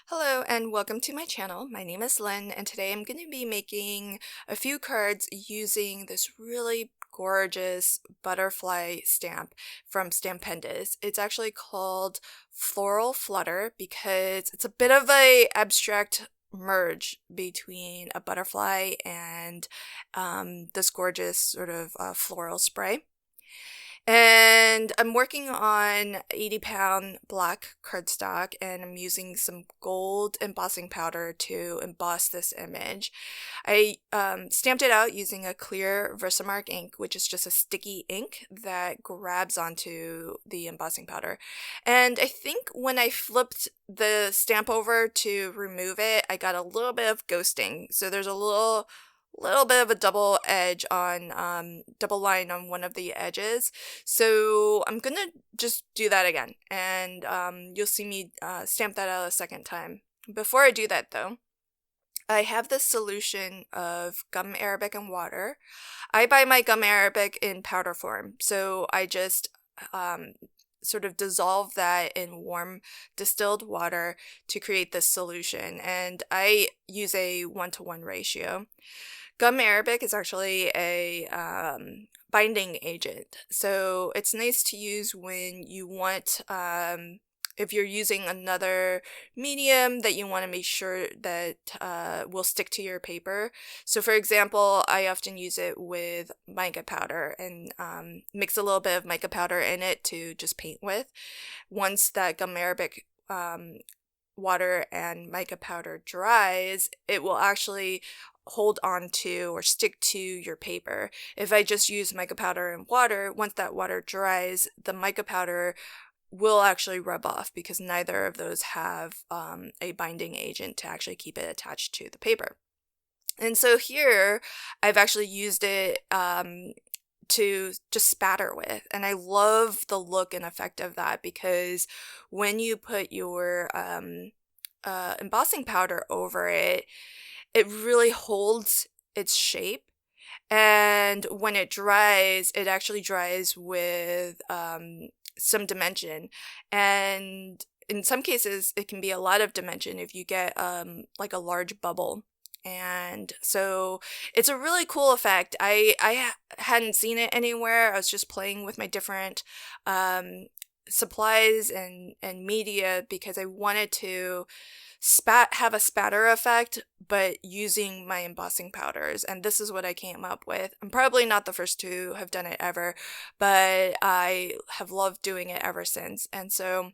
Hello and welcome to my channel. My name is Lynn and today I'm going to be making a few cards using this really gorgeous butterfly stamp from Stampendous. It's actually called Floral Flutter because it's a bit of a abstract merge between a butterfly and this gorgeous sort of floral spray. And I'm working on 80-pound black cardstock and I'm using some gold embossing powder to emboss this image. I stamped it out using a clear Versamark ink, which is just a sticky ink that grabs onto the embossing powder. And I think when I flipped the stamp over to remove it, I got a little bit of ghosting. So there's a little bit of a double edge on double line on one of the edges, so I'm gonna just do that again, and you'll see me stamp that out a second time. Before I do that though, I have this solution of gum arabic and water. I buy my gum arabic in powder form, so I just sort of dissolve that in warm distilled water to create this solution, and I use a 1-to-1 ratio. Gum arabic is actually a binding agent, so it's nice to use when you want, if you're using another medium that you want to make sure that will stick to your paper. So for example, I often use it with mica powder and mix a little bit of mica powder in it to just paint with. Once that gum arabic water and mica powder dries, it will actually hold on to or stick to your paper. If I just use mica powder and water, once that water dries, the mica powder will actually rub off because neither of those have a binding agent to actually keep it attached to the paper. And so here I've actually used it to just spatter with, and I love the look and effect of that because when you put your embossing powder over it, it really holds its shape, and when it dries, it actually dries with some dimension, and in some cases it can be a lot of dimension if you get like a large bubble. And so it's a really cool effect. I hadn't seen it anywhere. I was just playing with my different supplies and media because I wanted to have a spatter effect, but using my embossing powders, and this is what I came up with. I'm probably not the first to have done it ever, but I have loved doing it ever since. And so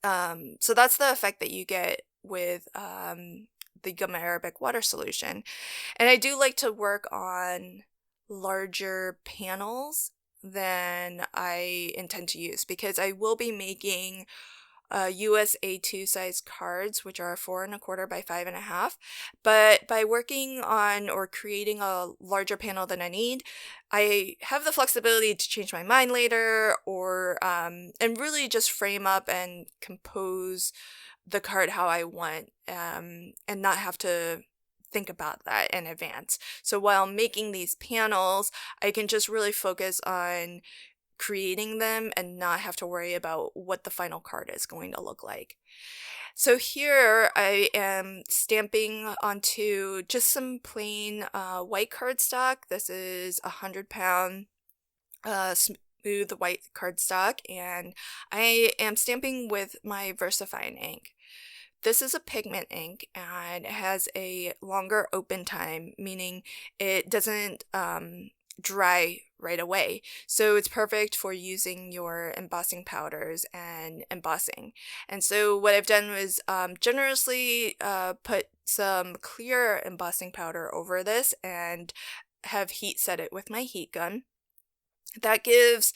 so that's the effect that you get with the gum arabic water solution. And I do like to work on larger panels than I intend to use because I will be making US A2 size cards, which are 4¼ by 5½. But by working on or creating a larger panel than I need, I have the flexibility to change my mind later, or and really just frame up and compose the card how I want, and not have to think about that in advance. So while making these panels, I can just really focus on creating them and not have to worry about what the final card is going to look like. So here I am stamping onto just some plain white cardstock. This is 100-pound smooth white cardstock, and I am stamping with my VersaFine ink. This is a pigment ink and it has a longer open time, meaning it doesn't dry right away. So it's perfect for using your embossing powders and embossing. And so what I've done was generously put some clear embossing powder over this and have heat set it with my heat gun. That gives,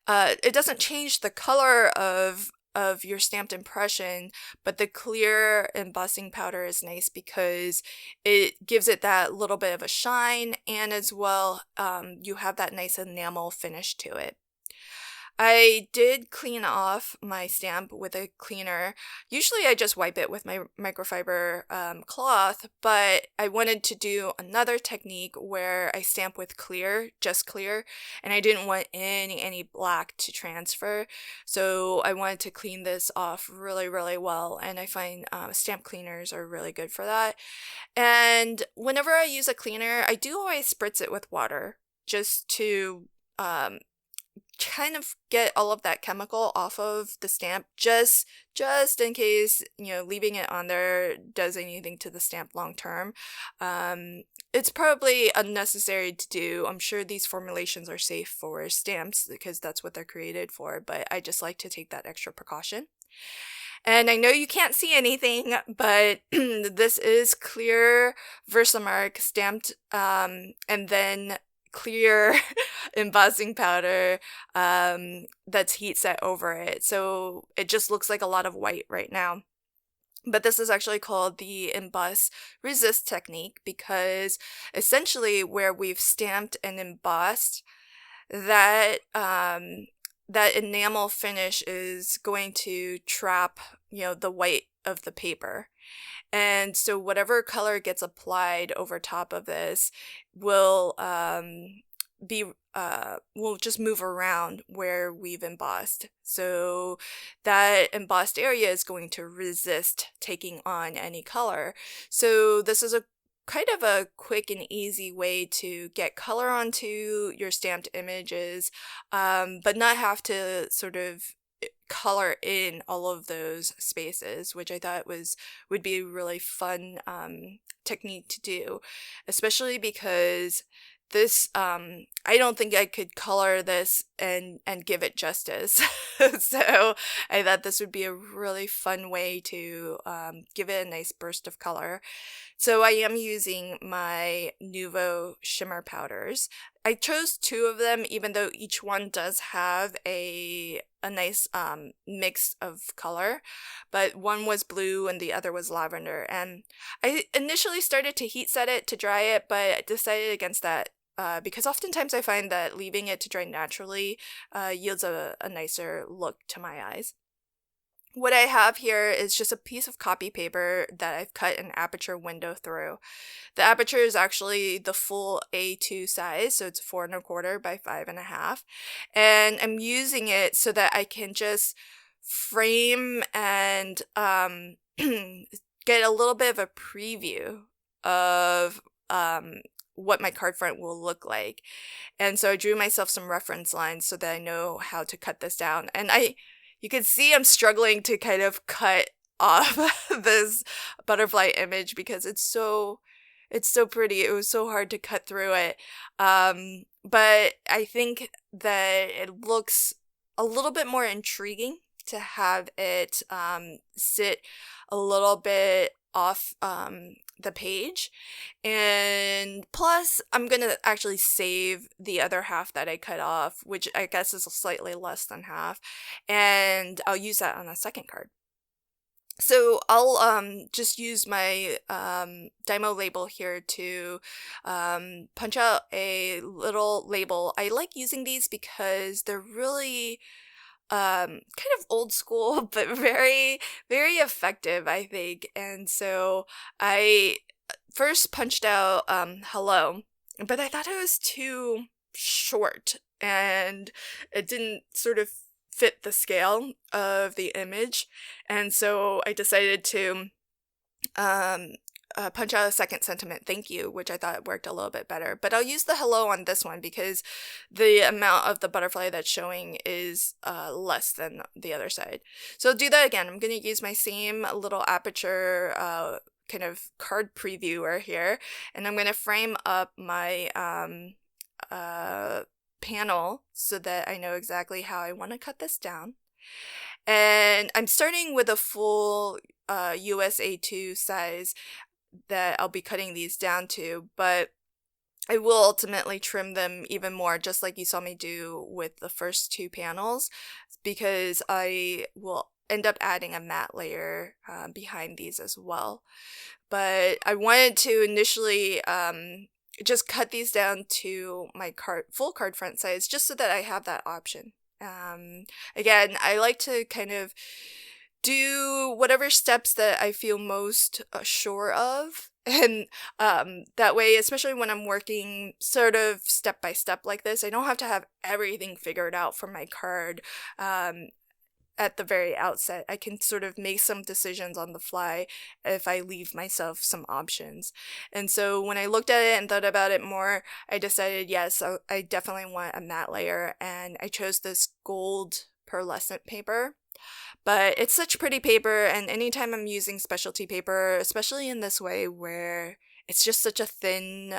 it doesn't change the color of your stamped impression, but the clear embossing powder is nice because it gives it that little bit of a shine, and as well you have that nice enamel finish to it. I did clean off my stamp with a cleaner. Usually I just wipe it with my microfiber cloth, but I wanted to do another technique where I stamp with clear, just clear, and I didn't want any black to transfer. So I wanted to clean this off really, really well, and I find stamp cleaners are really good for that. And whenever I use a cleaner, I do always spritz it with water just to um, kind of get all of that chemical off of the stamp, just in case, leaving it on there does anything to the stamp long term. It's probably unnecessary to do. I'm sure these formulations are safe for stamps because that's what they're created for, but I just like to take that extra precaution. And I know you can't see anything, but this is clear Versamark stamped, and then clear embossing powder that's heat set over it. So it just looks like a lot of white right now. But this is actually called the Emboss Resist technique because essentially where we've stamped and embossed, that that enamel finish is going to trap, the white of the paper. And so whatever color gets applied over top of this will will just move around where we've embossed. So that embossed area is going to resist taking on any color. So this is a kind of a quick and easy way to get color onto your stamped images, but not have to sort of color in all of those spaces, which I thought would be a really fun technique to do, especially because this I don't think I could color this and give it justice. So I thought this would be a really fun way to give it a nice burst of color. So I am using my Nuvo Shimmer Powders. I chose 2 of them, even though each one does have a nice mix of color, but one was blue and the other was lavender. And I initially started to heat set it to dry it, but I decided against that because oftentimes I find that leaving it to dry naturally yields a nicer look to my eyes. What I have here is just a piece of copy paper that I've cut an aperture window through. The aperture is actually the full A2 size, so it's 4 1/4 by 5 1/2. And I'm using it so that I can just frame and get a little bit of a preview of what my card front will look like. And so I drew myself some reference lines so that I know how to cut this down. And you can see I'm struggling to kind of cut off this butterfly image because it's so pretty. It was so hard to cut through it. But I think that it looks a little bit more intriguing to have it sit a little bit off the page. And plus I'm gonna actually save the other half that I cut off, which I guess is slightly less than half, and I'll use that on the second card. So I'll just use my Dymo label here to punch out a little label. I like using these because they're really kind of old school, but very, very effective, I think. And so I first punched out hello, but I thought it was too short and it didn't sort of fit the scale of the image. And so I decided to punch out a second sentiment, thank you, which I thought worked a little bit better. But I'll use the hello on this one because the amount of the butterfly that's showing is less than the other side. So I'll do that again. I'm going to use my same little aperture kind of card previewer here, and I'm going to frame up my panel so that I know exactly how I want to cut this down. And I'm starting with a full USA2 size that I'll be cutting these down to, but I will ultimately trim them even more, just like you saw me do with the first 2 panels, because I will end up adding a matte layer behind these as well. But I wanted to initially just cut these down to my full card front size, just so that I have that option. Again, I like to kind of do whatever steps that I feel most sure of. And that way, especially when I'm working sort of step by step like this, I don't have to have everything figured out for my card at the very outset. I can sort of make some decisions on the fly if I leave myself some options. And so when I looked at it and thought about it more, I decided, yes, I definitely want a matte layer, and I chose this gold pearlescent paper. But it's such pretty paper, and anytime I'm using specialty paper, especially in this way where it's just such a thin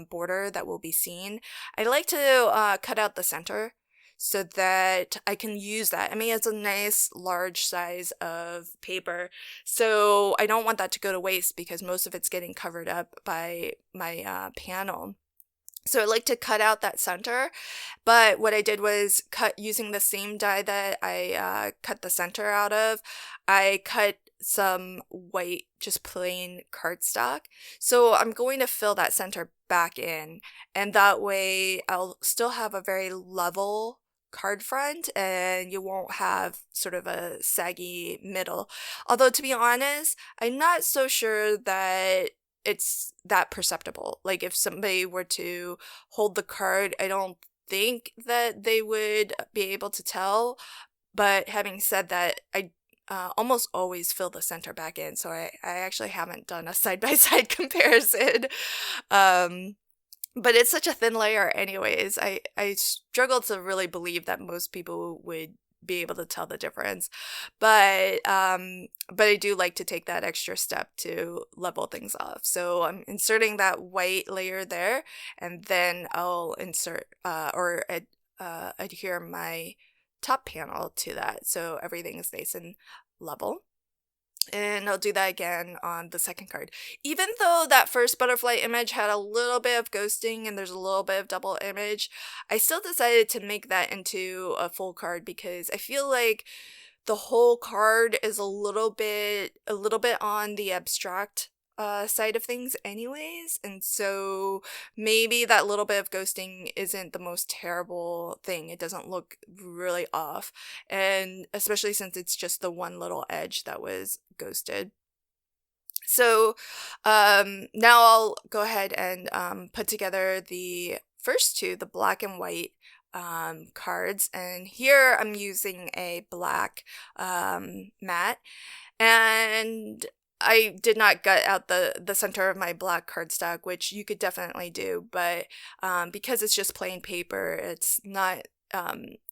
border that will be seen, I like to cut out the center so that I can use that. I mean, it's a nice large size of paper, so I don't want that to go to waste because most of it's getting covered up by my panel. So I like to cut out that center, but what I did was cut using the same die that I cut the center out of. I cut some white, just plain cardstock. So I'm going to fill that center back in, and that way I'll still have a very level card front and you won't have sort of a saggy middle. Although, to be honest, I'm not so sure that it's that perceptible. Like, if somebody were to hold the card, I don't think that they would be able to tell. But having said that, I almost always fill the center back in, so I actually haven't done a side-by-side comparison. But it's such a thin layer anyways. I struggle to really believe that most people would be able to tell the difference. But I do like to take that extra step to level things off. So I'm inserting that white layer there, and then I'll insert adhere my top panel to that so everything is nice and level. And I'll do that again on the second card. Even though that first butterfly image had a little bit of ghosting and there's a little bit of double image, I still decided to make that into a full card because I feel like the whole card is a little bit on the abstract side of things anyways, and so maybe that little bit of ghosting isn't the most terrible thing. It doesn't look really off, and especially since it's just the one little edge that was ghosted. So now I'll go ahead and put together the first two, the black and white cards, and here I'm using a black mat, and I did not gut out the center of my black cardstock, which you could definitely do, but because it's just plain paper, it's not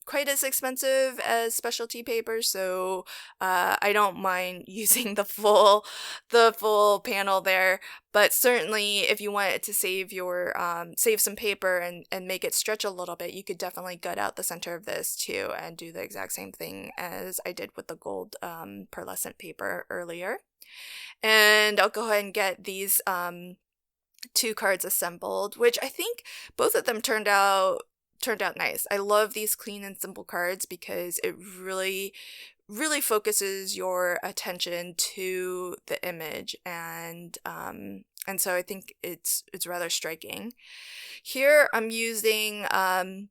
quite as expensive as specialty paper, so I don't mind using the full panel there. But certainly, if you wanted to save your save some paper and make it stretch a little bit, you could definitely gut out the center of this too and do the exact same thing as I did with the gold pearlescent paper earlier. And I'll go ahead and get these two cards assembled, which I think both of them turned out nice. I love these clean and simple cards because it really focuses your attention to the image, and so I think it's rather striking. Here I'm using I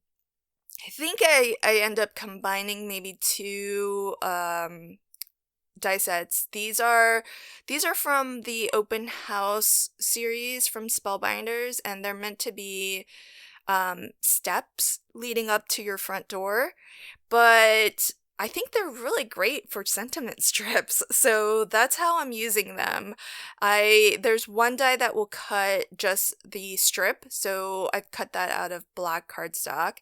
think I end up combining maybe two die sets. These are from the Open House series from Spellbinders, and they're meant to be steps leading up to your front door, but I think they're really great for sentiment strips, so that's how I'm using them. There's one die that will cut just the strip, so I've cut that out of black cardstock.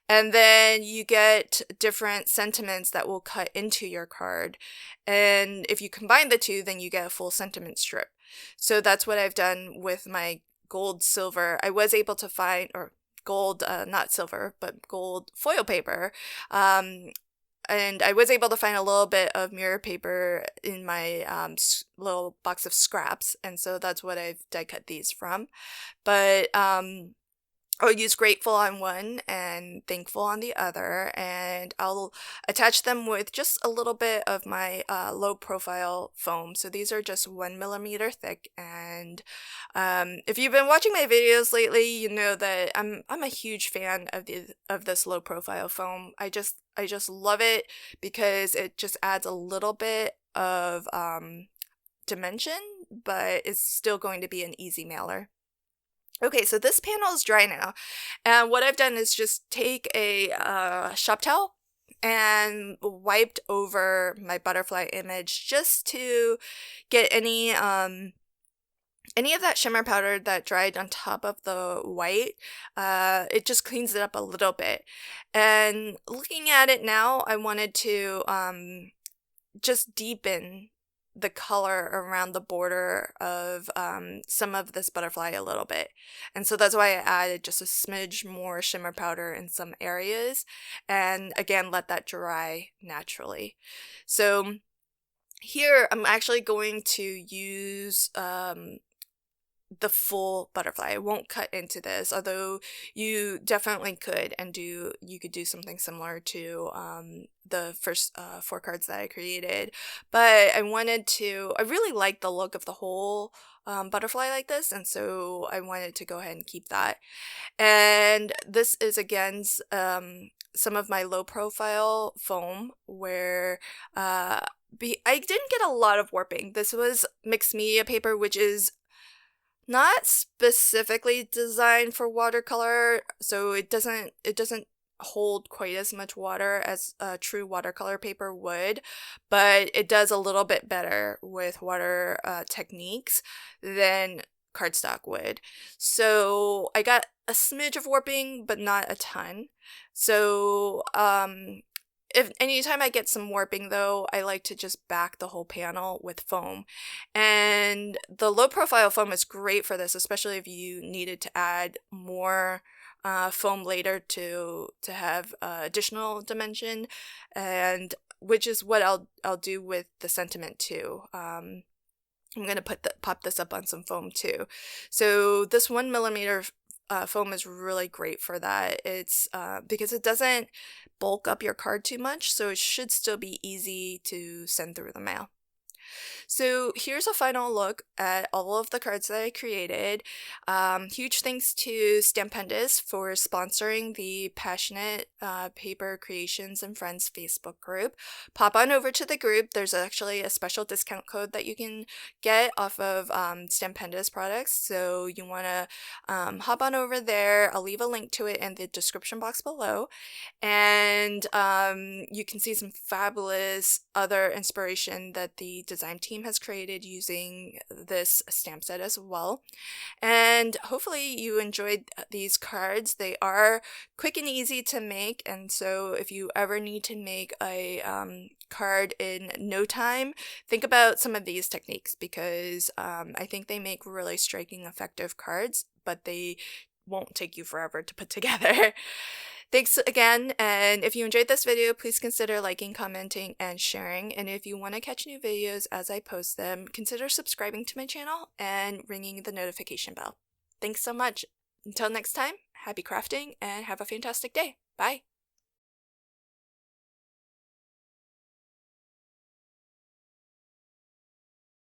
And then you get different sentiments that will cut into your card. And if you combine the two, then you get a full sentiment strip. So that's what I've done with my gold silver. I was able to find, or gold, not silver, but gold foil paper. And I was able to find a little bit of mirror paper in my little box of scraps. And so that's what I've die cut these from. But I'll use grateful on one and thankful on the other, and I'll attach them with just a little bit of my low profile foam. So these are just 1 millimeter thick, and if you've been watching my videos lately, you know that I'm a huge fan of this low profile foam. I just love it because it just adds a little bit of dimension, but it's still going to be an easy mailer. Okay, so this panel is dry now, and what I've done is just take a shop towel and wiped over my butterfly image just to get any of that shimmer powder that dried on top of the white. It just cleans it up a little bit. And looking at it now, I wanted to just deepen the color around the border of some of this butterfly a little bit. And so that's why I added just a smidge more shimmer powder in some areas, and again let that dry naturally. So here I'm actually going to use the full butterfly. I won't cut into this, although you definitely could, and you could do something similar to the first 4 cards that I created. But I really like the look of the whole butterfly like this, and so I wanted to go ahead and keep that. And this is again some of my low profile foam where I didn't get a lot of warping. This was mixed media paper, which is not specifically designed for watercolor, so it doesn't hold quite as much water as a true watercolor paper would, but it does a little bit better with water techniques than cardstock would. So I got a smidge of warping, but not a ton. So if anytime I get some warping though, I like to just back the whole panel with foam. And the low profile foam is great for this, especially if you needed to add more foam later to have additional dimension, and which is what I'll do with the sentiment too. I'm gonna pop this up on some foam too. So this 1 millimeter foam is really great for that. It's because it doesn't bulk up your card too much, so it should still be easy to send through the mail. So here's a final look at all of the cards that I created. Huge thanks to Stampendous for sponsoring the Passionate Paper Creations and Friends Facebook group. Pop on over to the group. There's actually a special discount code that you can get off of Stampendous products. So you want to hop on over there. I'll leave a link to it in the description box below. And you can see some fabulous other inspiration that the design team has created using this stamp set as well. And hopefully you enjoyed these cards. They are quick and easy to make, and so if you ever need to make a card in no time, think about some of these techniques, because I think they make really striking, effective cards, but they won't take you forever to put together. Thanks again, and if you enjoyed this video, please consider liking, commenting, and sharing. And if you want to catch new videos as I post them, consider subscribing to my channel and ringing the notification bell. Thanks so much. Until next time, happy crafting and have a fantastic day. Bye!